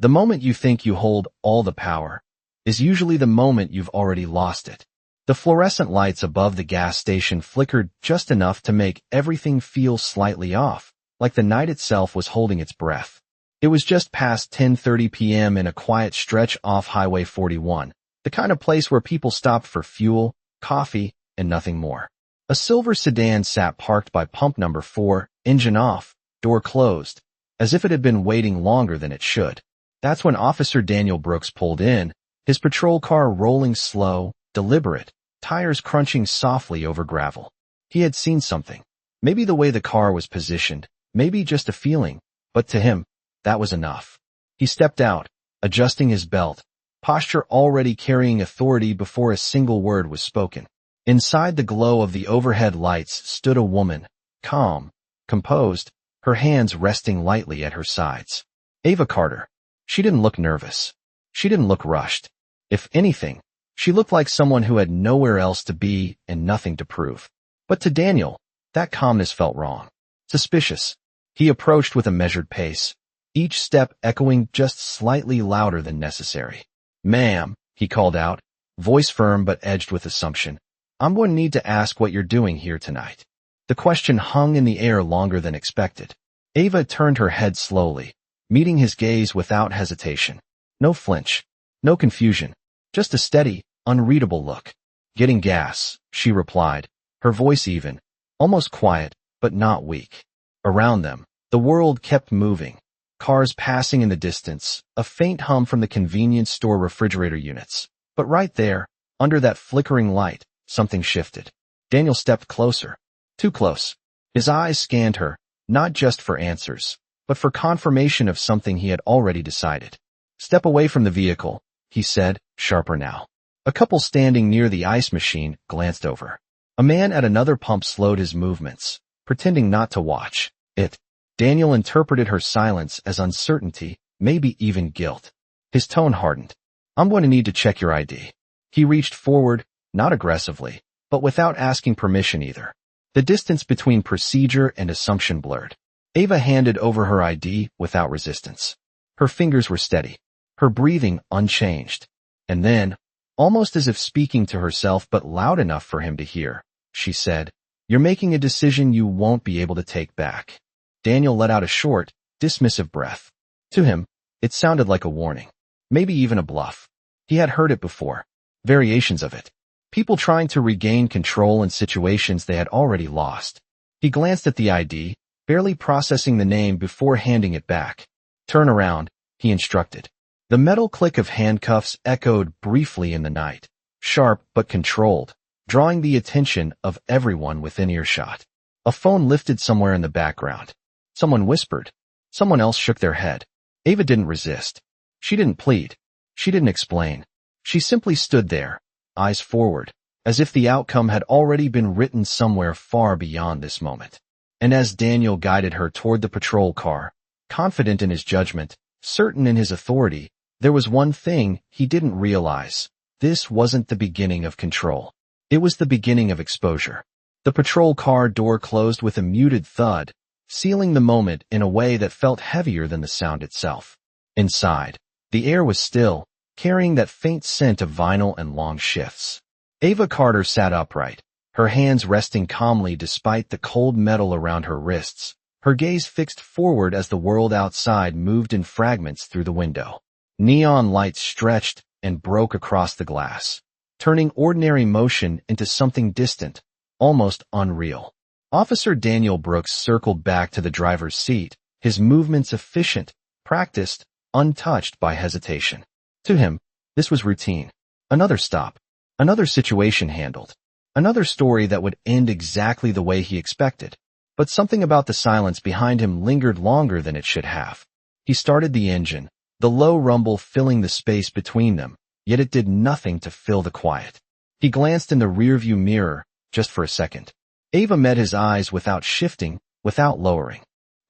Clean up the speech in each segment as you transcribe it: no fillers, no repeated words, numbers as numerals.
The moment you think you hold all the power is usually the moment you've already lost it. The fluorescent lights above the gas station flickered just enough to make everything feel slightly off, like the night itself was holding its breath. It was just past 10:30 p.m. in a quiet stretch off Highway 41, the kind of place where people stopped for fuel, coffee, and nothing more. A silver sedan sat parked by pump number 4, engine off, door closed, as if it had been waiting longer than it should. That's when Officer Daniel Brooks pulled in, his patrol car rolling slow, deliberate, tires crunching softly over gravel. He had seen something. Maybe the way the car was positioned, maybe just a feeling, but to him, that was enough. He stepped out, adjusting his belt, posture already carrying authority before a single word was spoken. Inside the glow of the overhead lights stood a woman, calm, composed, her hands resting lightly at her sides. Ava Carter. She didn't look nervous. She didn't look rushed. If anything, she looked like someone who had nowhere else to be and nothing to prove. But to Daniel, that calmness felt wrong. Suspicious. He approached with a measured pace, each step echoing just slightly louder than necessary. "Ma'am," he called out, voice firm but edged with assumption. "I'm going to need to ask what you're doing here tonight." The question hung in the air longer than expected. Ava turned her head slowly, meeting his gaze without hesitation. No flinch, no confusion, just a steady, unreadable look. "Getting gas," she replied, her voice even, almost quiet, but not weak. Around them, the world kept moving. Cars passing in the distance, a faint hum from the convenience store refrigerator units. But right there, under that flickering light, something shifted. Daniel stepped closer. Too close. His eyes scanned her, not just for answers, but for confirmation of something he had already decided. "Step away from the vehicle," he said, sharper now. A couple standing near the ice machine glanced over. A man at another pump slowed his movements, pretending not to watch it. Daniel interpreted her silence as uncertainty, maybe even guilt. His tone hardened. "I'm going to need to check your ID." He reached forward, not aggressively, but without asking permission either. The distance between procedure and assumption blurred. Ava handed over her ID without resistance. Her fingers were steady, her breathing unchanged. And then, almost as if speaking to herself but loud enough for him to hear, she said, "You're making a decision you won't be able to take back." Daniel let out a short, dismissive breath. To him, it sounded like a warning, maybe even a bluff. He had heard it before, variations of it. People trying to regain control in situations they had already lost. He glanced at the ID, barely processing the name before handing it back. "Turn around," he instructed. The metal click of handcuffs echoed briefly in the night, sharp but controlled, drawing the attention of everyone within earshot. A phone lifted somewhere in the background. Someone whispered. Someone else shook their head. Ava didn't resist. She didn't plead. She didn't explain. She simply stood there, eyes forward, as if the outcome had already been written somewhere far beyond this moment. And as Daniel guided her toward the patrol car, confident in his judgment, certain in his authority, there was one thing he didn't realize. This wasn't the beginning of control. It was the beginning of exposure. The patrol car door closed with a muted thud, sealing the moment in a way that felt heavier than the sound itself. Inside, the air was still, carrying that faint scent of vinyl and long shifts. Ava Carter sat upright, her hands resting calmly despite the cold metal around her wrists, her gaze fixed forward as the world outside moved in fragments through the window. Neon lights stretched and broke across the glass, turning ordinary motion into something distant, almost unreal. Officer Daniel Brooks circled back to the driver's seat, his movements efficient, practiced, untouched by hesitation. To him, this was routine. Another stop, another situation handled, another story that would end exactly the way he expected. But something about the silence behind him lingered longer than it should have. He started the engine, the low rumble filling the space between them, yet it did nothing to fill the quiet. He glanced in the rearview mirror, just for a second. Ava met his eyes without shifting, without lowering.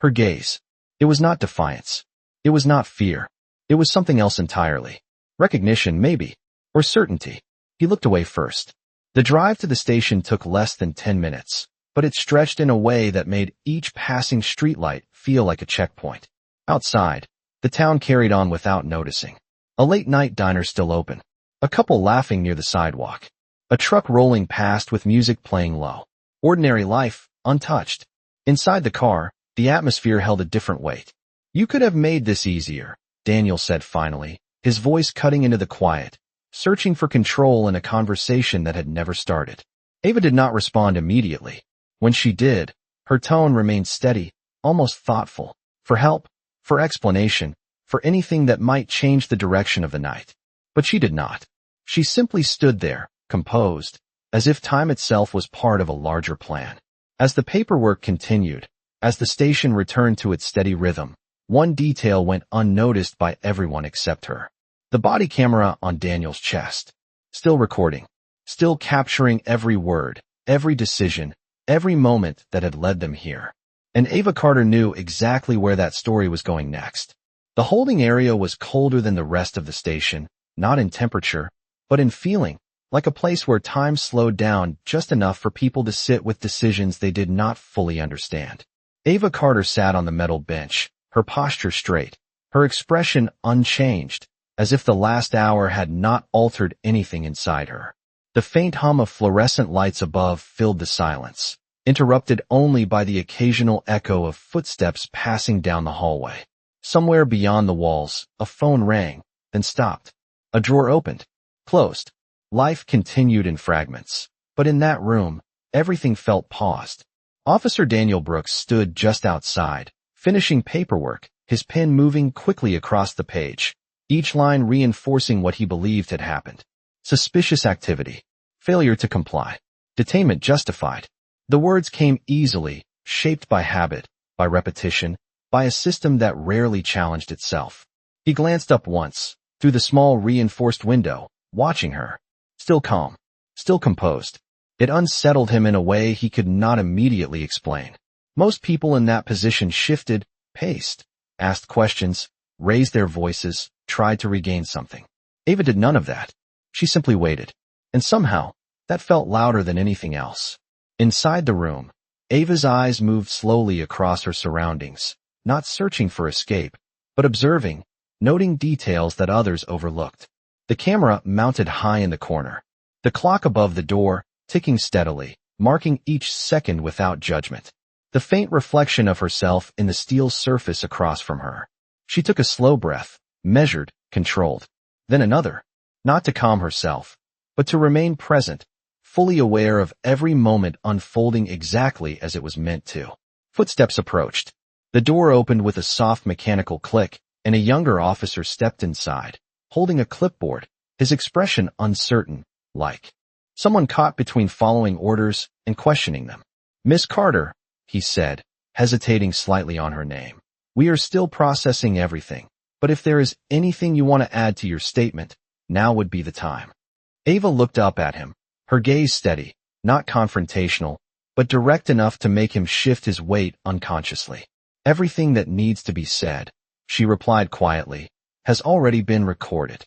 Her gaze. It was not defiance. It was not fear. It was something else entirely. Recognition, maybe. Or certainty. He looked away first. The drive to the station took less than 10 minutes, but it stretched in a way that made each passing streetlight feel like a checkpoint. Outside, The town carried on without noticing. A late-night diner still open. A couple laughing near the sidewalk. A truck rolling past with music playing low. Ordinary life, untouched. Inside the car, the atmosphere held a different weight. "You could have made this easier," Daniel said finally, his voice cutting into the quiet, searching for control in a conversation that had never started. Ava did not respond immediately. When she did, her tone remained steady, almost thoughtful, for help, for explanation, for anything that might change the direction of the night. But she did not. She simply stood there, composed, as if time itself was part of a larger plan. As the paperwork continued, as the station returned to its steady rhythm, one detail went unnoticed by everyone except her. The body camera on Daniel's chest. Still recording. Still capturing every word, every decision, every moment that had led them here. And Ava Carter knew exactly where that story was going next. The holding area was colder than the rest of the station, not in temperature, but in feeling, like a place where time slowed down just enough for people to sit with decisions they did not fully understand. Ava Carter sat on the metal bench, her posture straight, her expression unchanged, as if the last hour had not altered anything inside her. The faint hum of fluorescent lights above filled the silence, interrupted only by the occasional echo of footsteps passing down the hallway. Somewhere beyond the walls, a phone rang, then stopped. A drawer opened, closed. Life continued in fragments, but in that room, everything felt paused. Officer Daniel Brooks stood just outside, finishing paperwork, his pen moving quickly across the page, each line reinforcing what he believed had happened. Suspicious activity. Failure to comply. Detainment justified. The words came easily, shaped by habit, by repetition, by a system that rarely challenged itself. He glanced up once, through the small reinforced window, watching her. Still calm. Still composed. It unsettled him in a way he could not immediately explain. Most people in that position shifted, paced, asked questions, raised their voices, tried to regain something. Ava did none of that. She simply waited. And somehow, that felt louder than anything else. Inside the room, Ava's eyes moved slowly across her surroundings, not searching for escape, but observing, noting details that others overlooked. The camera mounted high in the corner. The clock above the door, ticking steadily, marking each second without judgment. The faint reflection of herself in the steel surface across from her. She took a slow breath, measured, controlled. Then another. Not to calm herself, but to remain present, fully aware of every moment unfolding exactly as it was meant to. Footsteps approached. The door opened with a soft mechanical click, and a younger officer stepped inside, holding a clipboard, his expression uncertain, like someone caught between following orders and questioning them. "Miss Carter," he said, hesitating slightly on her name. "We are still processing everything, but if there is anything you want to add to your statement, now would be the time." Ava looked up at him, her gaze steady, not confrontational, but direct enough to make him shift his weight unconsciously. "Everything that needs to be said," she replied quietly, "has already been recorded."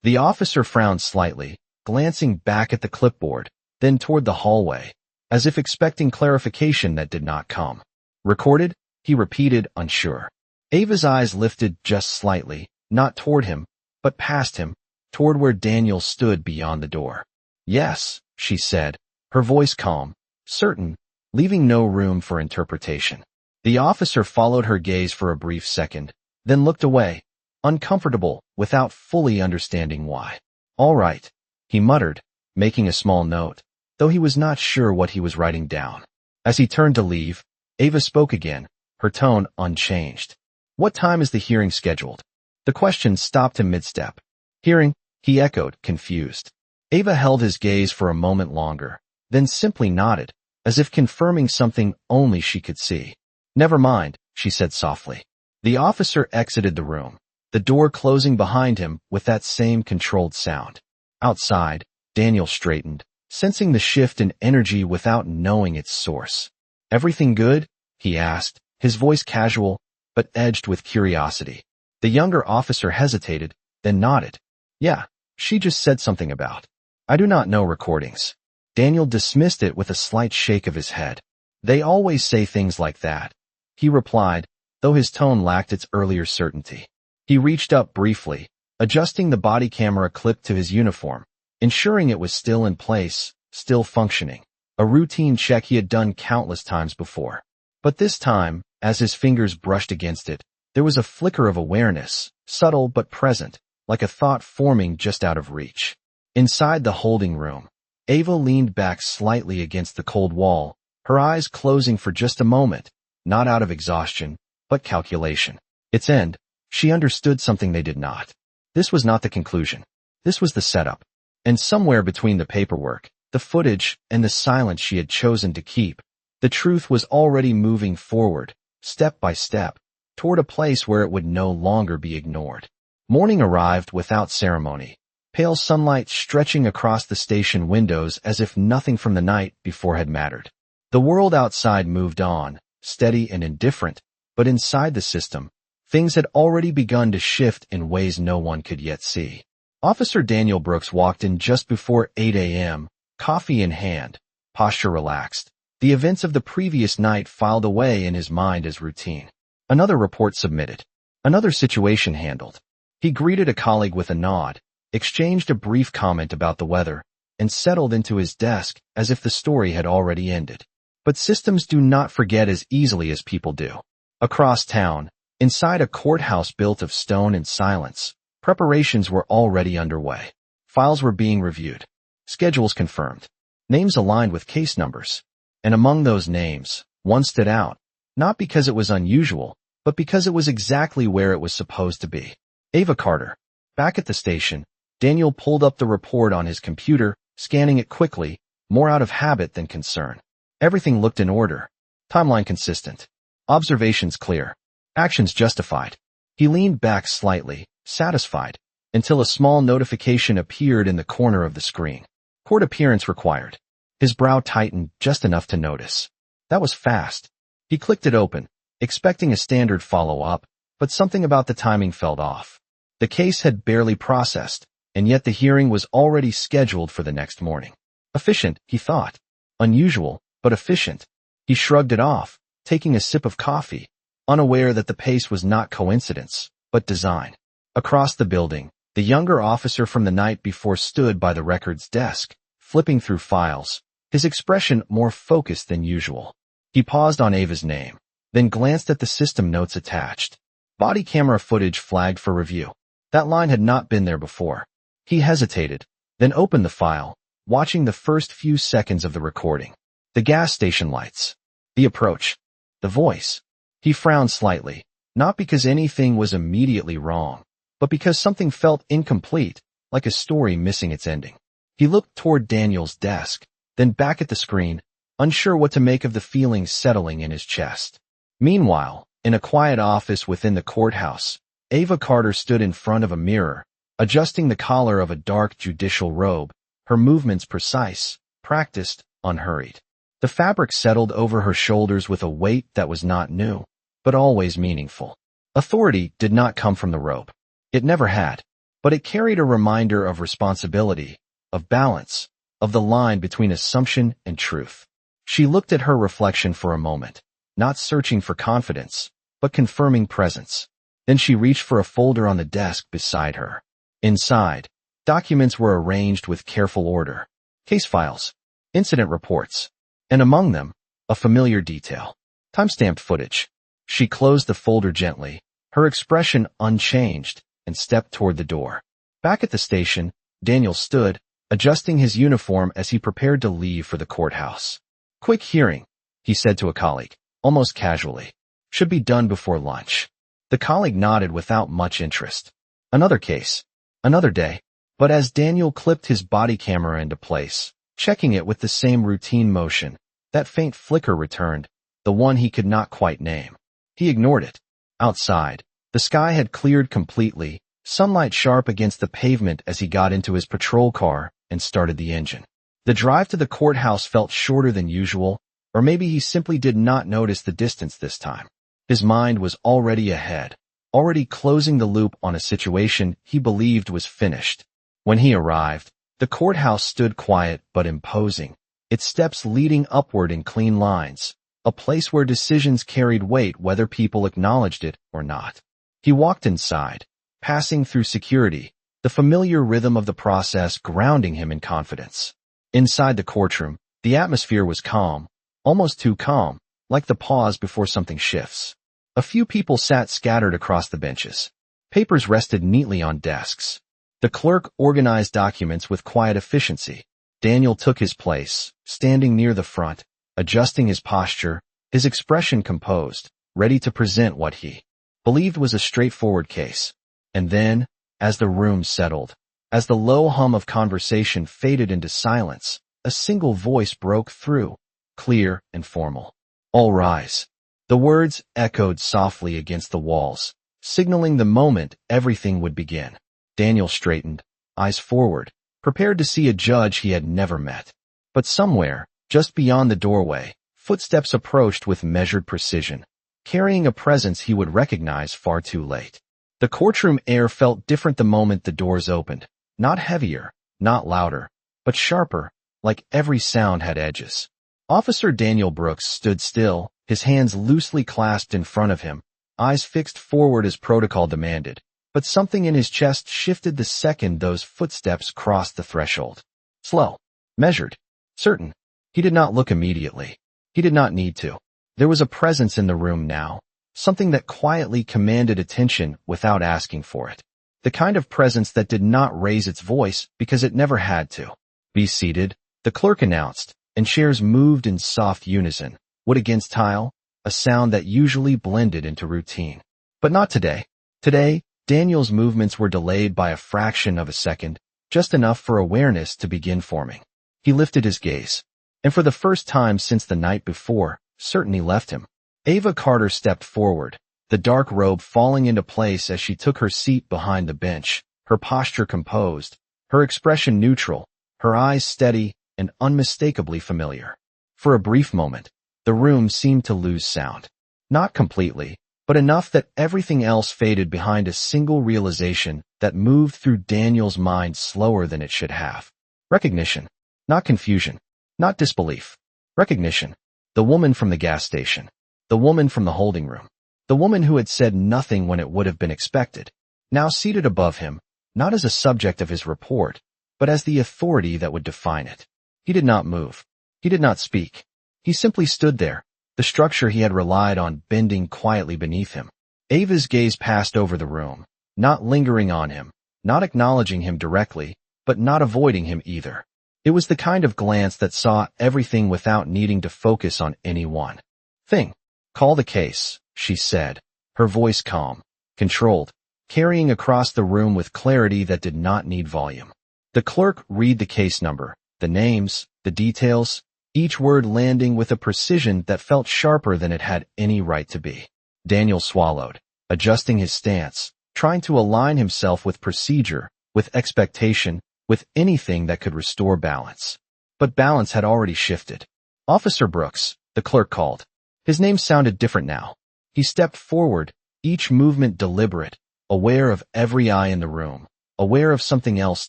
The officer frowned slightly, glancing back at the clipboard, then toward the hallway, as if expecting clarification that did not come. "Recorded?" he repeated, unsure. Ava's eyes lifted just slightly, not toward him, but past him, toward where Daniel stood beyond the door. "Yes," she said, her voice calm, certain, leaving no room for interpretation. The officer followed her gaze for a brief second, then looked away, uncomfortable, without fully understanding why. "All right," he muttered, making a small note, though he was not sure what he was writing down. As he turned to leave, Ava spoke again, her tone unchanged. "What time is the hearing scheduled?" The question stopped him mid-step. "Hearing?" he echoed, confused. Ava held his gaze for a moment longer, then simply nodded, as if confirming something only she could see. "Never mind," she said softly. The officer exited the room, the door closing behind him with that same controlled sound. Outside, Daniel straightened, sensing the shift in energy without knowing its source. "Everything good?" he asked, his voice casual, but edged with curiosity. The younger officer hesitated, then nodded. "Yeah, she just said something about. I do not know recordings." Daniel dismissed it with a slight shake of his head. "They always say things like that," he replied, though his tone lacked its earlier certainty. He reached up briefly, adjusting the body camera clip to his uniform, ensuring it was still in place, still functioning. A routine check he had done countless times before. But this time, as his fingers brushed against it, there was a flicker of awareness, subtle but present, like a thought forming just out of reach. Inside the holding room, Ava leaned back slightly against the cold wall, her eyes closing for just a moment, not out of exhaustion, but calculation. Its end, she understood something they did not. This was not the conclusion. This was the setup. And somewhere between the paperwork, the footage, and the silence she had chosen to keep, the truth was already moving forward, step by step, toward a place where it would no longer be ignored. Morning arrived without ceremony, pale sunlight stretching across the station windows as if nothing from the night before had mattered. The world outside moved on, steady and indifferent, but inside the system, things had already begun to shift in ways no one could yet see. Officer Daniel Brooks walked in just before 8 a.m., coffee in hand, posture relaxed, the events of the previous night filed away in his mind as routine. Another report submitted. Another situation handled. He greeted a colleague with a nod, exchanged a brief comment about the weather, and settled into his desk as if the story had already ended. But systems do not forget as easily as people do. Across town, inside a courthouse built of stone and silence, preparations were already underway. Files were being reviewed. Schedules confirmed. Names aligned with case numbers. And among those names, one stood out, not because it was unusual, but because it was exactly where it was supposed to be. Ava Carter. Back at the station, Daniel pulled up the report on his computer, scanning it quickly, more out of habit than concern. Everything looked in order. Timeline consistent. Observations clear. Actions justified. He leaned back slightly, satisfied, until a small notification appeared in the corner of the screen. Court appearance required. His brow tightened just enough to notice. That was fast. He clicked it open, expecting a standard follow-up, but something about the timing felt off. The case had barely processed, and yet the hearing was already scheduled for the next morning. Efficient, he thought. Unusual, but efficient. He shrugged it off, taking a sip of coffee, unaware that the pace was not coincidence, but design. Across the building, the younger officer from the night before stood by the records desk, flipping through files, his expression more focused than usual. He paused on Ava's name, then glanced at the system notes attached. Body camera footage flagged for review. That line had not been there before. He hesitated, then opened the file, watching the first few seconds of the recording. The gas station lights. The approach. The voice. He frowned slightly, not because anything was immediately wrong, but because something felt incomplete, like a story missing its ending. He looked toward Daniel's desk, then back at the screen, unsure what to make of the feeling settling in his chest. Meanwhile, in a quiet office within the courthouse, Ava Carter stood in front of a mirror, adjusting the collar of a dark judicial robe, her movements precise, practiced, unhurried. The fabric settled over her shoulders with a weight that was not new, but always meaningful. Authority did not come from the robe. It never had, but it carried a reminder of responsibility, of balance, of the line between assumption and truth. She looked at her reflection for a moment, not searching for confidence, but confirming presence. Then she reached for a folder on the desk beside her. Inside, documents were arranged with careful order. Case files, incident reports, and among them, a familiar detail. Timestamped footage. She closed the folder gently, her expression unchanged, and stepped toward the door. Back at the station, Daniel stood, adjusting his uniform as he prepared to leave for the courthouse. Quick hearing, he said to a colleague, almost casually. Should be done before lunch. The colleague nodded without much interest. Another case. Another day. But as Daniel clipped his body camera into place, checking it with the same routine motion, that faint flicker returned, the one he could not quite name. He ignored it. Outside, the sky had cleared completely, sunlight sharp against the pavement as he got into his patrol car and started the engine. The drive to the courthouse felt shorter than usual, or maybe he simply did not notice the distance this time. His mind was already ahead, already closing the loop on a situation he believed was finished. When he arrived, the courthouse stood quiet but imposing, its steps leading upward in clean lines, a place where decisions carried weight whether people acknowledged it or not. He walked inside, passing through security, the familiar rhythm of the process grounding him in confidence. Inside the courtroom, the atmosphere was calm, almost too calm, like the pause before something shifts. A few people sat scattered across the benches. Papers rested neatly on desks. The clerk organized documents with quiet efficiency. Daniel took his place, standing near the front, adjusting his posture, his expression composed, ready to present what he believed was a straightforward case. And then, as the room settled, as the low hum of conversation faded into silence, a single voice broke through, clear and formal. "All rise." The words echoed softly against the walls, signaling the moment everything would begin. Daniel straightened, eyes forward, prepared to see a judge he had never met. But somewhere, just beyond the doorway, footsteps approached with measured precision, carrying a presence he would recognize far too late. The courtroom air felt different the moment the doors opened, not heavier, not louder, but sharper, like every sound had edges. Officer Daniel Brooks stood still, his hands loosely clasped in front of him, eyes fixed forward as protocol demanded, but something in his chest shifted the second those footsteps crossed the threshold. Slow, measured, certain. He did not look immediately. He did not need to. There was a presence in the room now, something that quietly commanded attention without asking for it. The kind of presence that did not raise its voice because it never had to. "Be seated," the clerk announced, and chairs moved in soft unison, wood against tile, a sound that usually blended into routine. But not today. Today, Daniel's movements were delayed by a fraction of a second, just enough for awareness to begin forming. He lifted his gaze, and for the first time since the night before, certainty left him. Ava Carter stepped forward, the dark robe falling into place as she took her seat behind the bench, her posture composed, her expression neutral, her eyes steady and unmistakably familiar. For a brief moment, the room seemed to lose sound. Not completely, but enough that everything else faded behind a single realization that moved through Daniel's mind slower than it should have. Recognition. Not confusion. Not disbelief. Recognition. The woman from the gas station. The woman from the holding room. The woman who had said nothing when it would have been expected. Now seated above him, not as a subject of his report, but as the authority that would define it. He did not move. He did not speak. He simply stood there, the structure he had relied on bending quietly beneath him. Ava's gaze passed over the room, not lingering on him, not acknowledging him directly, but not avoiding him either. It was the kind of glance that saw everything without needing to focus on any one thing. "Call the case," she said, her voice calm, controlled, carrying across the room with clarity that did not need volume. The clerk read the case number, the names, the details, each word landing with a precision that felt sharper than it had any right to be. Daniel swallowed, adjusting his stance, trying to align himself with procedure, with expectation, with anything that could restore balance. But balance had already shifted. "Officer Brooks," the clerk called. His name sounded different now. He stepped forward, each movement deliberate, aware of every eye in the room, aware of something else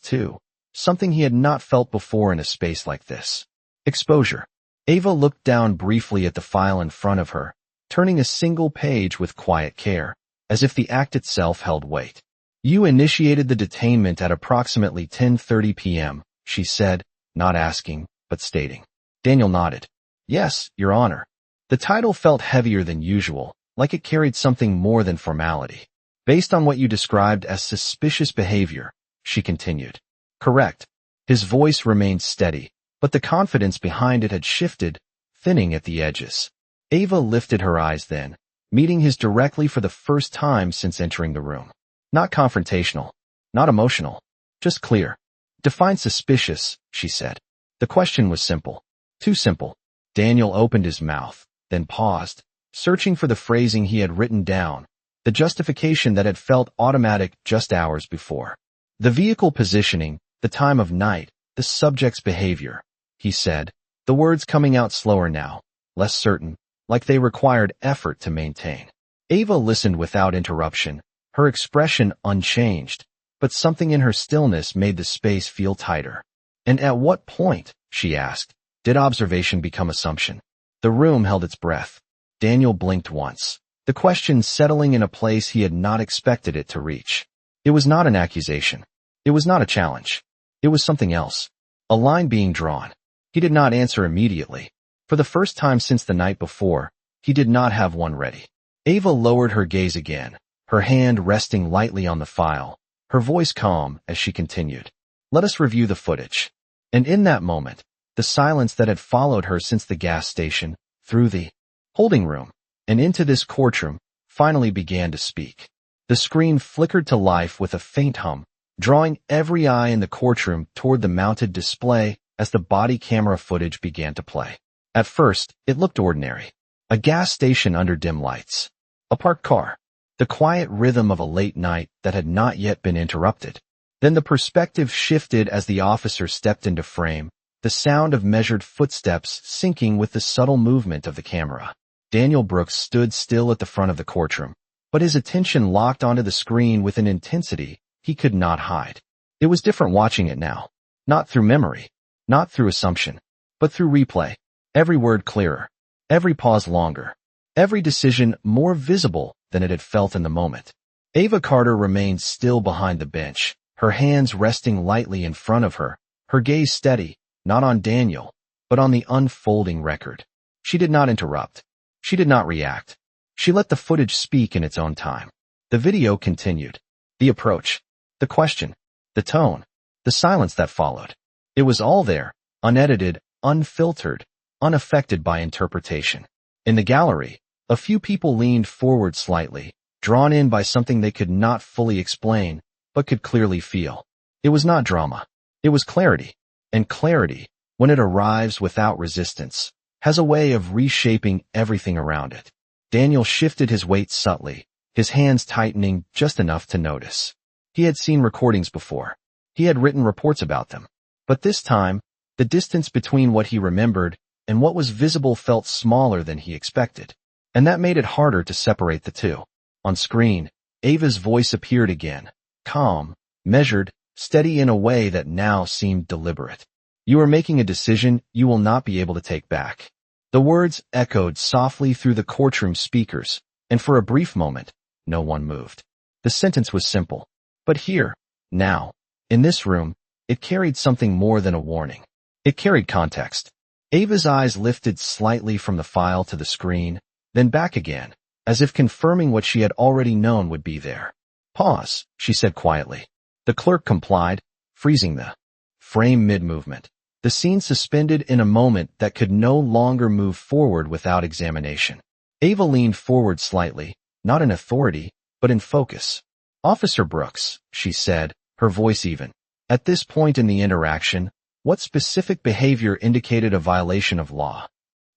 too, something he had not felt before in a space like this. Exposure. Ava looked down briefly at the file in front of her, turning a single page with quiet care, as if the act itself held weight. "You initiated the detainment at approximately 10:30 p.m., she said, not asking, but stating. Daniel nodded. "Yes, Your Honor." The title felt heavier than usual, like it carried something more than formality. "Based on what you described as suspicious behavior," she continued. "Correct." His voice remained steady, but the confidence behind it had shifted, thinning at the edges. Ava lifted her eyes then, meeting his directly for the first time since entering the room. Not confrontational, not emotional, just clear. "Define suspicious," she said. The question was simple. Too simple. Daniel opened his mouth, then paused, searching for the phrasing he had written down, the justification that had felt automatic just hours before. "The vehicle positioning, the time of night, the subject's behavior," he said, the words coming out slower now, less certain, like they required effort to maintain. Ava listened without interruption, her expression unchanged, but something in her stillness made the space feel tighter. "And at what point," she asked, "did observation become assumption?" The room held its breath. Daniel blinked once, the question settling in a place he had not expected it to reach. It was not an accusation. It was not a challenge. It was something else. A line being drawn. He did not answer immediately. For the first time since the night before, he did not have one ready. Ava lowered her gaze again, her hand resting lightly on the file, her voice calm as she continued. Let us review the footage. And in that moment, the silence that had followed her since the gas station, through the holding room, and into this courtroom, finally began to speak. The screen flickered to life with a faint hum, drawing every eye in the courtroom toward the mounted display as the body camera footage began to play. At first, it looked ordinary. A gas station under dim lights. A parked car. The quiet rhythm of a late night that had not yet been interrupted. Then the perspective shifted as the officer stepped into frame, the sound of measured footsteps syncing with the subtle movement of the camera. Daniel Brooks stood still at the front of the courtroom, but his attention locked onto the screen with an intensity he could not hide. It was different watching it now. Not through memory, not through assumption, but through replay. Every word clearer, every pause longer, every decision more visible than it had felt in the moment. Ava Carter remained still behind the bench, her hands resting lightly in front of her, her gaze steady, not on Daniel, but on the unfolding record. She did not interrupt. She did not react. She let the footage speak in its own time. The video continued. The approach, the question, the tone, the silence that followed. It was all there, unedited, unfiltered, unaffected by interpretation. In the gallery, a few people leaned forward slightly, drawn in by something they could not fully explain, but could clearly feel. It was not drama. It was clarity. And clarity, when it arrives without resistance, has a way of reshaping everything around it. Daniel shifted his weight subtly, his hands tightening just enough to notice. He had seen recordings before. He had written reports about them. But this time, the distance between what he remembered and what was visible felt smaller than he expected. And that made it harder to separate the two. On screen, Ava's voice appeared again, calm, measured, steady in a way that now seemed deliberate. You are making a decision you will not be able to take back. The words echoed softly through the courtroom speakers, and for a brief moment, no one moved. The sentence was simple. But here, now, in this room, it carried something more than a warning. It carried context. Ava's eyes lifted slightly from the file to the screen, then back again, as if confirming what she had already known would be there. Pause, she said quietly. The clerk complied, freezing the frame mid-movement. The scene suspended in a moment that could no longer move forward without examination. Ava leaned forward slightly, not in authority, but in focus. Officer Brooks, she said, her voice even. At this point in the interaction, what specific behavior indicated a violation of law?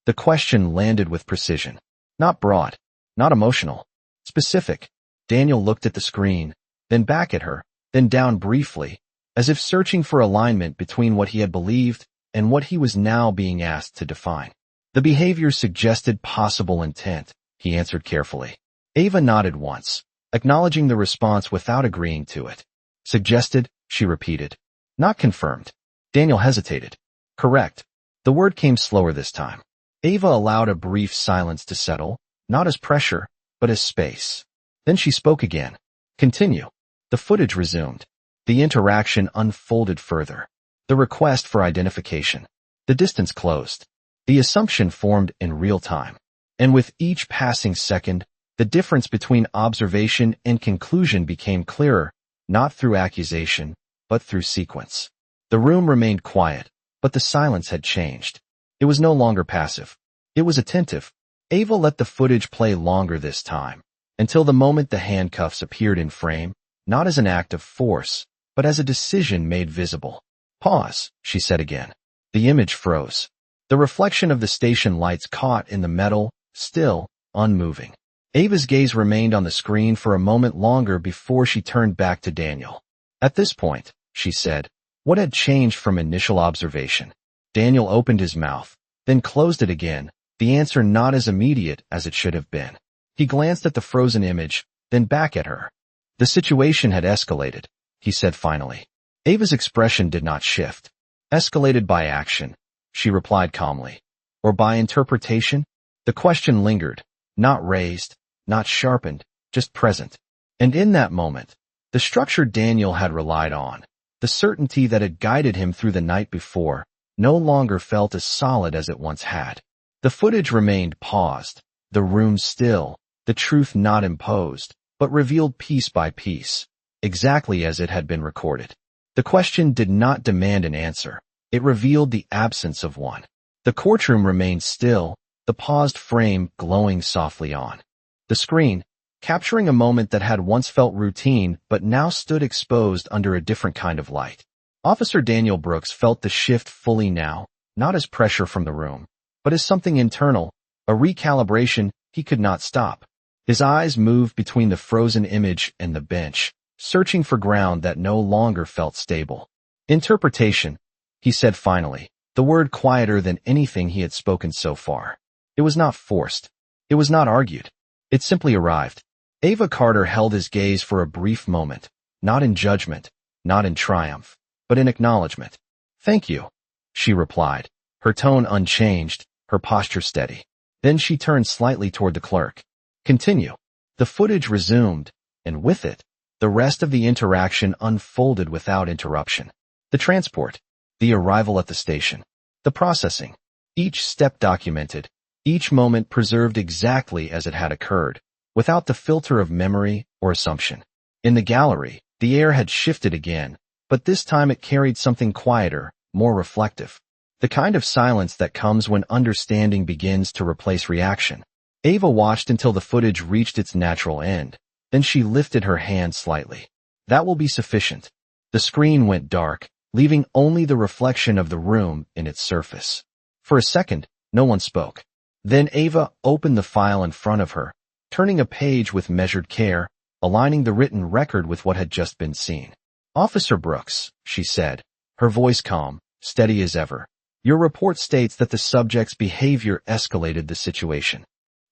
The question landed with precision. Not broad, not emotional. Specific. Daniel looked at the screen, then back at her, then down briefly, as if searching for alignment between what he had believed and what he was now being asked to define. The behavior suggested possible intent, he answered carefully. Ava nodded once, acknowledging the response without agreeing to it. Suggested, she repeated. Not confirmed. Daniel hesitated. Correct. The word came slower this time. Ava allowed a brief silence to settle, not as pressure, but as space. Then she spoke again. Continue. The footage resumed. The interaction unfolded further. The request for identification. The distance closed. The assumption formed in real time. And with each passing second, the difference between observation and conclusion became clearer, not through accusation, but through sequence. The room remained quiet, but the silence had changed. It was no longer passive. It was attentive. Ava let the footage play longer this time, until the moment the handcuffs appeared in frame, not as an act of force, but as a decision made visible. Pause, she said again. The image froze. The reflection of the station lights caught in the metal, still, unmoving. Ava's gaze remained on the screen for a moment longer before she turned back to Daniel. At this point, she said, what had changed from initial observation? Daniel opened his mouth, then closed it again, the answer not as immediate as it should have been. He glanced at the frozen image, then back at her. The situation had escalated, he said finally. Ava's expression did not shift. Escalated by action, she replied calmly. Or by interpretation? The question lingered, not raised, not sharpened, just present. And in that moment, The structure Daniel had relied on, the certainty that had guided him through the night before, no longer felt as solid as it once had. The footage remained paused, the room still, the truth not imposed, but revealed piece by piece, exactly as it had been recorded. The question did not demand an answer. It revealed the absence of one. The courtroom remained still, the paused frame glowing softly on the screen, capturing a moment that had once felt routine but now stood exposed under a different kind of light. Officer Daniel Brooks felt the shift fully now, not as pressure from the room, but as something internal, a recalibration he could not stop. His eyes moved between the frozen image and the bench, searching for ground that no longer felt stable. Interpretation, he said finally, the word quieter than anything he had spoken so far. It was not forced. It was not argued. It simply arrived. Ava Carter held his gaze for a brief moment, not in judgment, not in triumph, but in acknowledgement. "Thank you," she replied, her tone unchanged, her posture steady. Then she turned slightly toward the clerk. "Continue." The footage resumed, and with it, the rest of the interaction unfolded without interruption. The transport, the arrival at the station, the processing, each step documented, each moment preserved exactly as it had occurred, without the filter of memory or assumption. In the gallery, the air had shifted again, but this time it carried something quieter, more reflective. The kind of silence that comes when understanding begins to replace reaction. Ava watched until the footage reached its natural end, then she lifted her hand slightly. "That will be sufficient." The screen went dark, leaving only the reflection of the room in its surface. For a second, no one spoke. Then Ava opened the file in front of her, turning a page with measured care, aligning the written record with what had just been seen. "Officer Brooks," she said, her voice calm, steady as ever, "your report states that the subject's behavior escalated the situation."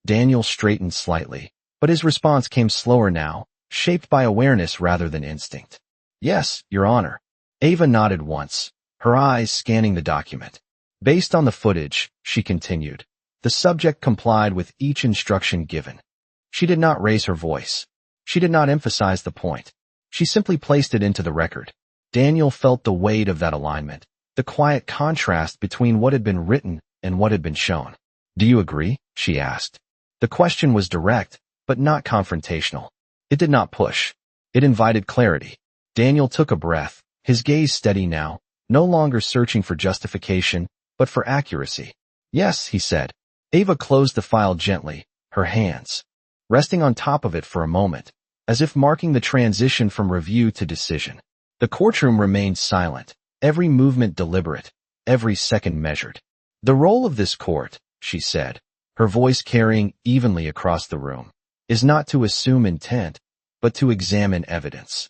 Daniel straightened slightly, but his response came slower now, shaped by awareness rather than instinct. "Yes, Your Honor." Ava nodded once, her eyes scanning the document. "Based on the footage," she continued, "the subject complied with each instruction given." She did not raise her voice. She did not emphasize the point. She simply placed it into the record. Daniel felt the weight of that alignment, the quiet contrast between what had been written and what had been shown. "Do you agree?" she asked. The question was direct, but not confrontational. It did not push. It invited clarity. Daniel took a breath, his gaze steady now, no longer searching for justification, but for accuracy. "Yes," he said. Ava closed the file gently, her hands resting on top of it for a moment, as if marking the transition from review to decision. The courtroom remained silent, every movement deliberate, every second measured. "The role of this court," she said, her voice carrying evenly across the room, "is not to assume intent, but to examine evidence."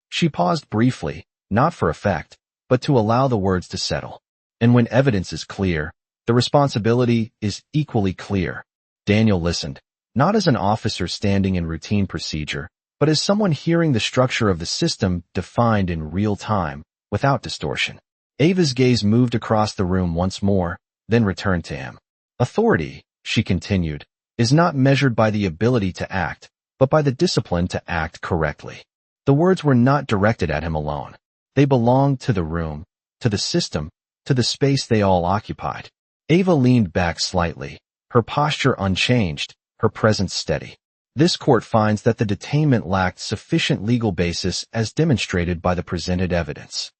She paused briefly, not for effect, but to allow the words to settle. And when evidence is clear, the responsibility is equally clear. Daniel listened, not as an officer standing in routine procedure, but as someone hearing the structure of the system defined in real time, without distortion. Ava's gaze moved across the room once more, then returned to him. "Authority," she continued, "is not measured by the ability to act, but by the discipline to act correctly." The words were not directed at him alone. They belonged to the room, to the system, to the space they all occupied. Ava leaned back slightly, her posture unchanged, her presence steady. "This court finds that the detainment lacked sufficient legal basis as demonstrated by the presented evidence."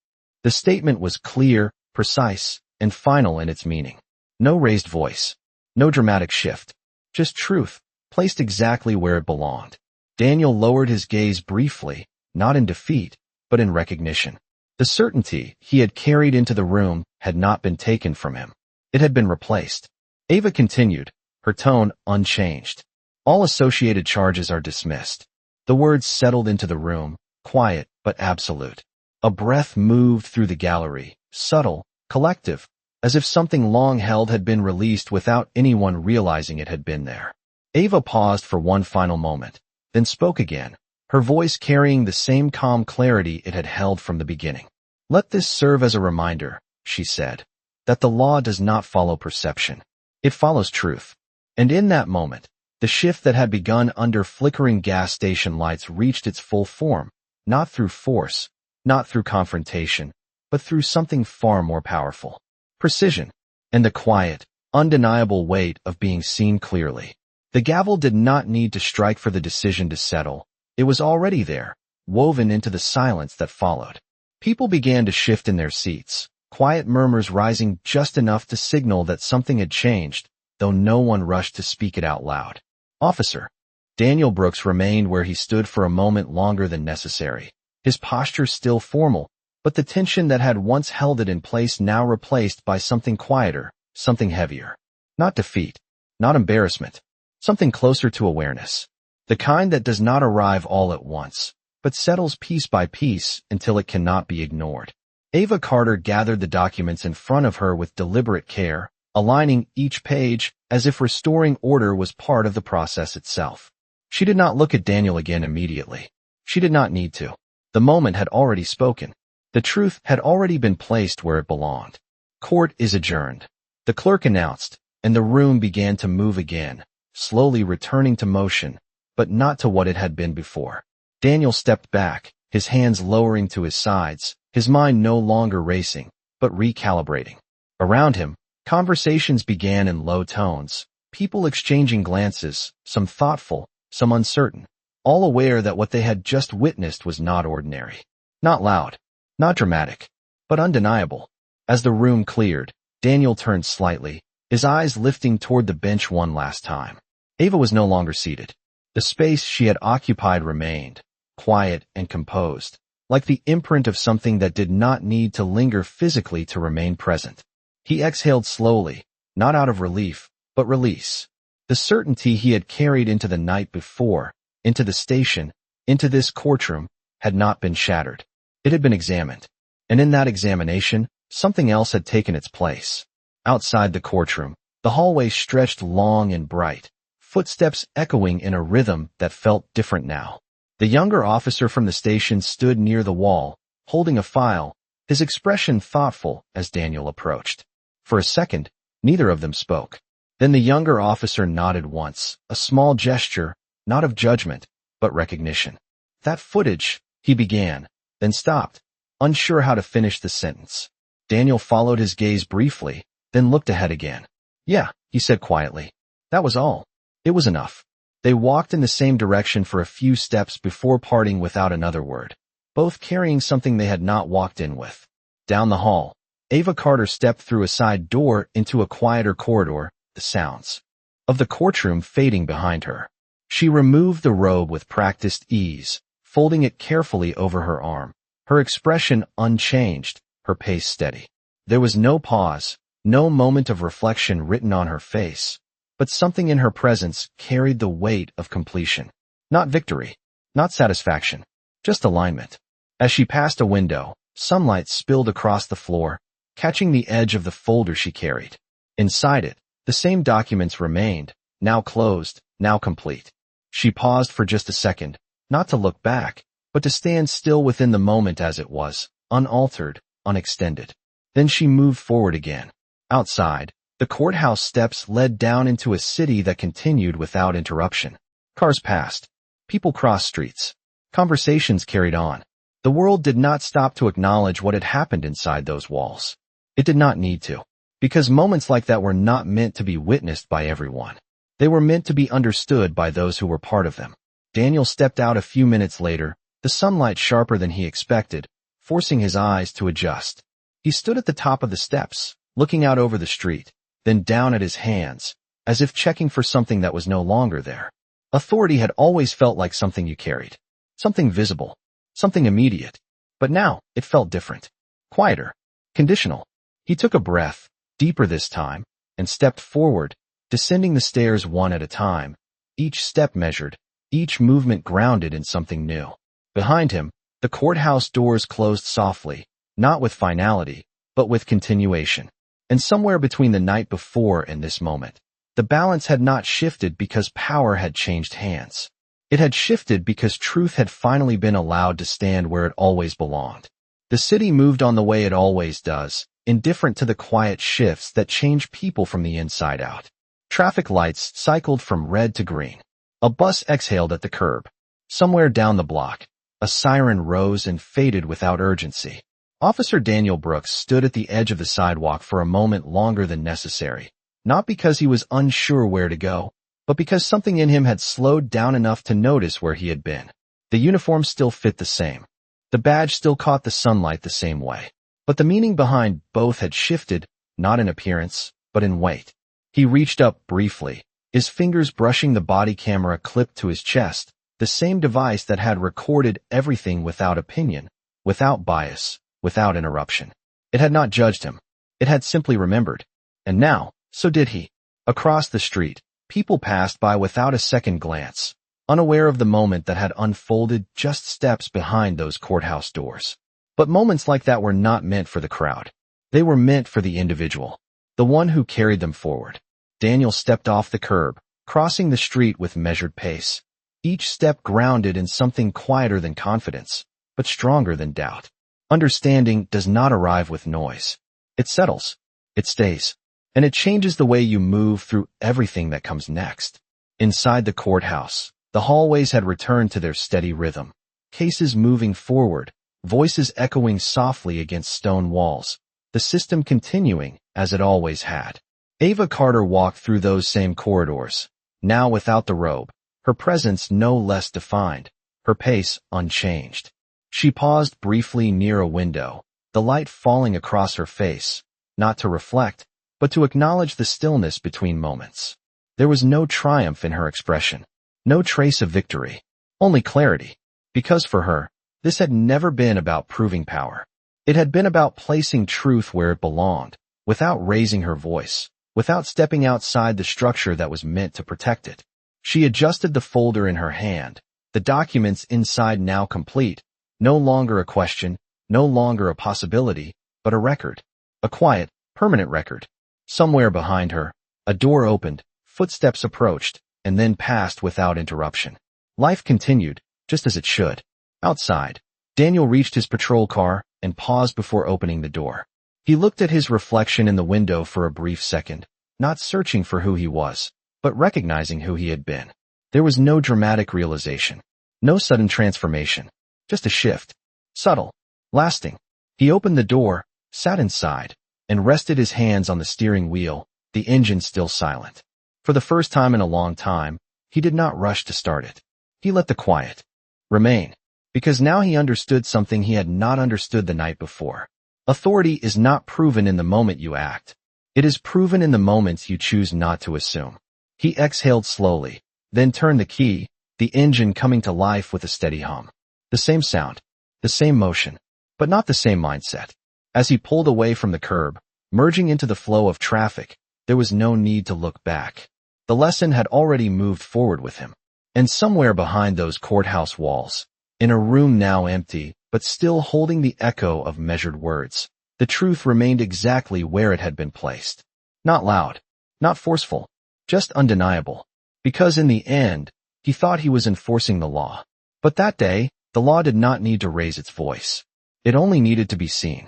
The statement was clear, precise, and final in its meaning. No raised voice, no dramatic shift, just truth, placed exactly where it belonged. Daniel lowered his gaze briefly, not in defeat, but in recognition. The certainty he had carried into the room had not been taken from him. It had been replaced. Ava continued, her tone unchanged. "All associated charges are dismissed." The words settled into the room, quiet but absolute. A breath moved through the gallery, subtle, collective, as if something long held had been released without anyone realizing it had been there. Ava paused for one final moment, then spoke again, her voice carrying the same calm clarity it had held from the beginning. "Let this serve as a reminder," she said, "that the law does not follow perception. It follows truth." And in that moment, the shift that had begun under flickering gas station lights reached its full form, not through force, not through confrontation, but through something far more powerful. Precision, and the quiet, undeniable weight of being seen clearly. The gavel did not need to strike for the decision to settle. It was already there, woven into the silence that followed. People began to shift in their seats, quiet murmurs rising just enough to signal that something had changed, though no one rushed to speak it out loud. Officer. Daniel Brooks remained where he stood for a moment longer than necessary, his posture still formal, but the tension that had once held it in place now replaced by something quieter, something heavier. Not defeat, not embarrassment, something closer to awareness. The kind that does not arrive all at once, but settles piece by piece until it cannot be ignored. Ava Carter gathered the documents in front of her with deliberate care, aligning each page as if restoring order was part of the process itself. She did not look at Daniel again immediately. She did not need to. The moment had already spoken. The truth had already been placed where it belonged. Court is adjourned. The clerk announced, and the room began to move again, slowly returning to motion, but not to what it had been before. Daniel stepped back, his hands lowering to his sides, his mind no longer racing, but recalibrating. Around him, conversations began in low tones, people exchanging glances, some thoughtful, some uncertain, all aware that what they had just witnessed was not ordinary. Not loud, not dramatic, but undeniable. As the room cleared, Daniel turned slightly, his eyes lifting toward the bench one last time. Ava was no longer seated. The space she had occupied remained, quiet and composed, like the imprint of something that did not need to linger physically to remain present. He exhaled slowly, not out of relief, but release. The certainty he had carried into the night before, into the station, into this courtroom, had not been shattered. It had been examined. And in that examination, something else had taken its place. Outside the courtroom, the hallway stretched long and bright, footsteps echoing in a rhythm that felt different now. The younger officer from the station stood near the wall, holding a file, his expression thoughtful as Daniel approached. For a second, neither of them spoke. Then the younger officer nodded once, a small gesture, not of judgment, but recognition. That footage, he began, then stopped, unsure how to finish the sentence. Daniel followed his gaze briefly, then looked ahead again. Yeah, he said quietly. That was all. It was enough. They walked in the same direction for a few steps before parting without another word, both carrying something they had not walked in with. Down the hall, Ava Carter stepped through a side door into a quieter corridor, the sounds of the courtroom fading behind her. She removed the robe with practiced ease, folding it carefully over her arm, her expression unchanged, her pace steady. There was no pause, no moment of reflection written on her face, but something in her presence carried the weight of completion. Not victory, not satisfaction, just alignment. As she passed a window, sunlight spilled across the floor, catching the edge of the folder she carried. Inside it, the same documents remained, now closed, now complete. She paused for just a second, not to look back, but to stand still within the moment as it was, unaltered, unextended. Then she moved forward again. Outside, the courthouse steps led down into a city that continued without interruption. Cars passed. People crossed streets. Conversations carried on. The world did not stop to acknowledge what had happened inside those walls. It did not need to, because moments like that were not meant to be witnessed by everyone. They were meant to be understood by those who were part of them. Daniel stepped out a few minutes later, the sunlight sharper than he expected, forcing his eyes to adjust. He stood at the top of the steps, looking out over the street, then down at his hands, as if checking for something that was no longer there. Authority had always felt like something you carried, something visible, something immediate, but now it felt different, quieter, conditional. He took a breath, deeper this time, and stepped forward, descending the stairs one at a time, each step measured, each movement grounded in something new. Behind him, the courthouse doors closed softly, not with finality, but with continuation. And somewhere between the night before and this moment, the balance had not shifted because power had changed hands. It had shifted because truth had finally been allowed to stand where it always belonged. The city moved on the way it always does, indifferent to the quiet shifts that change people from the inside out. Traffic lights cycled from red to green. A bus exhaled at the curb. Somewhere down the block, A siren rose and faded without urgency. Officer Daniel Brooks stood at the edge of the sidewalk for a moment longer than necessary, not because he was unsure where to go, but because something in him had slowed down enough to notice where he had been. The uniform still fit the same. The badge still caught the sunlight the same way. But the meaning behind both had shifted, not in appearance, but in weight. He reached up briefly, his fingers brushing the body camera clipped to his chest, the same device that had recorded everything without opinion, without bias, without interruption. It had not judged him. It had simply remembered. And now, so did he. Across the street, people passed by without a second glance, unaware of the moment that had unfolded just steps behind those courthouse doors. But moments like that were not meant for the crowd. They were meant for the individual, the one who carried them forward. Daniel stepped off the curb, crossing the street with measured pace. Each step grounded in something quieter than confidence, but stronger than doubt. Understanding does not arrive with noise. It settles. It stays. And it changes the way you move through everything that comes next. Inside the courthouse, the hallways had returned to their steady rhythm. Cases moving forward, voices echoing softly against stone walls. The system continuing as it always had. Ava Carter walked through those same corridors, now without the robe, her presence no less defined, her pace unchanged. She paused briefly near a window, the light falling across her face, not to reflect, but to acknowledge the stillness between moments. There was no triumph in her expression, no trace of victory, only clarity, because for her, this had never been about proving power. It had been about placing truth where it belonged, without raising her voice, without stepping outside the structure that was meant to protect it. She adjusted the folder in her hand, the documents inside now complete, no longer a question, no longer a possibility, but a record. A quiet, permanent record. Somewhere behind her, a door opened, footsteps approached, and then passed without interruption. Life continued, just as it should. Outside, Daniel reached his patrol car and paused before opening the door. He looked at his reflection in the window for a brief second, not searching for who he was, but recognizing who he had been. There was no dramatic realization, no sudden transformation, just a shift. Subtle, lasting. He opened the door, sat inside, and rested his hands on the steering wheel, the engine still silent. For the first time in a long time, he did not rush to start it. He let the quiet remain, because now he understood something he had not understood the night before. Authority is not proven in the moment you act. It is proven in the moments you choose not to assume. He exhaled slowly, then turned the key, the engine coming to life with a steady hum. The same sound, the same motion, but not the same mindset. As he pulled away from the curb, merging into the flow of traffic, there was no need to look back. The lesson had already moved forward with him. And somewhere behind those courthouse walls, in a room now empty, but still holding the echo of measured words, the truth remained exactly where it had been placed. Not loud, not forceful, just undeniable. Because in the end, he thought he was enforcing the law. But that day, the law did not need to raise its voice. It only needed to be seen.